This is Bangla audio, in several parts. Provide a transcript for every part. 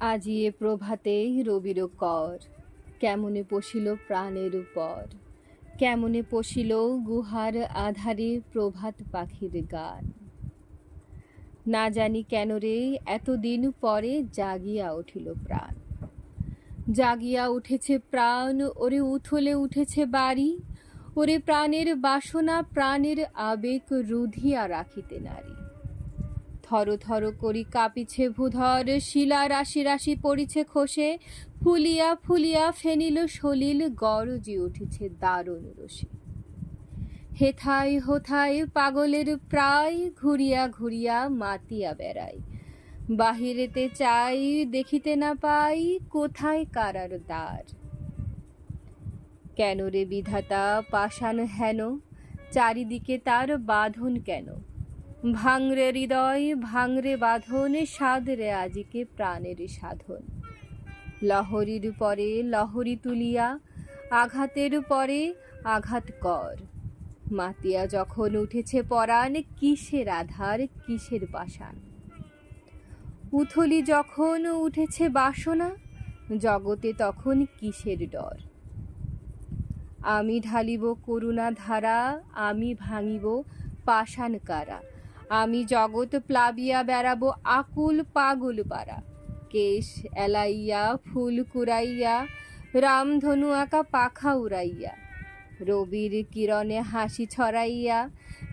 আজি এ প্রভাতে রবির কর, কেমনে পশিল প্রাণের উপর, কেমনে পশিল গুহার আধারে প্রভাত পাখির গান। না জানি কেন রে এতদিন পরে জাগিয়া উঠিল প্রাণ, জাগিয়া উঠেছে প্রাণ, ওরে উথলে উঠেছে বাড়ি, ওরে প্রাণের বাসনা প্রাণের আবেগ রুধিয়া রাখিতে নারী। থর থর করি কাঁপিছে ভূধর, শিলা রাশি রাশি পড়িছে খসে, ফুলিয়া ফুলিয়া ফেনিল সলিল গরজি উঠেছে দারুণ রসে। হেথায় হোথায় পাগলের প্রায় ঘুরিয়া ঘুরিয়া মাতিয়া বেড়াই, বাহিরেতে চাই দেখিতে না পাই কোথায় কারার দ্বার। কেন রে বিধাতা পাষাণ হেন, চারিদিকে তার বাঁধন কেন? ভাঙরে হৃদয় ভাঙরে বাঁধন, সাদরে আজিকে প্রাণের সাধন। লহরীর পরে লহরী তুলিয়া, আঘাতের পরে আঘাত কর। মাতিয়া যখন উঠেছে পরাণ, কিসের আধার কিসের পাষাণ। উথলি যখন উঠেছে বাসনা, জগতে তখন কিসের ডর। আমি ঢালিব করুণা ধারা, আমি ভাঙিব পাষাণ কারা। আমি জগৎ প্লাবিয়া বেড়াবো আকুল পাগল পারা। কেশ এলাইয়া ফুল কুড়াইয়া, রামধনু আঁকা পাখা উড়াইয়া, রবির কিরণে হাসি ছড়াইয়া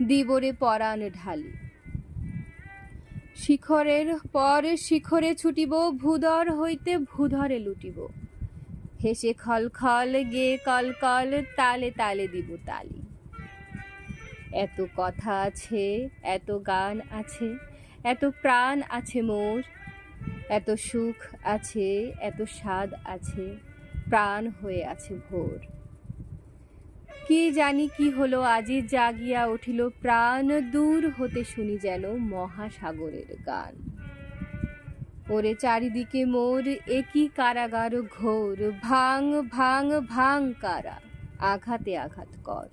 দিবরে পরাণ ঢালি। শিখরের পর শিখরে ছুটিব, ভূধর হইতে ভূধরে লুটিব। হেসে খল খল গে কল কল, তালে তালে দিব তালি। এত কথা আছে, এত গান আছে, এত প্রাণ আছে মোর, এত সুখ আছে, এত স্বাদ আছে, প্রাণ হয়ে আছে ভোর। কি জানি কি হলো আজি জাগিয়া উঠিল প্রাণ, দূর হতে শুনি যেন মহাসাগরের গান। ওরে চারিদিকে মোর একই কারাগার ঘোর, ভাঙ ভাঙ ভাঙ কারা, আঘাতে আঘাত কর।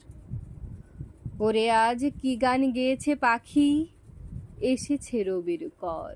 ওরে আজ কি গান গেয়েছে পাখি, এসেছে রবির কর।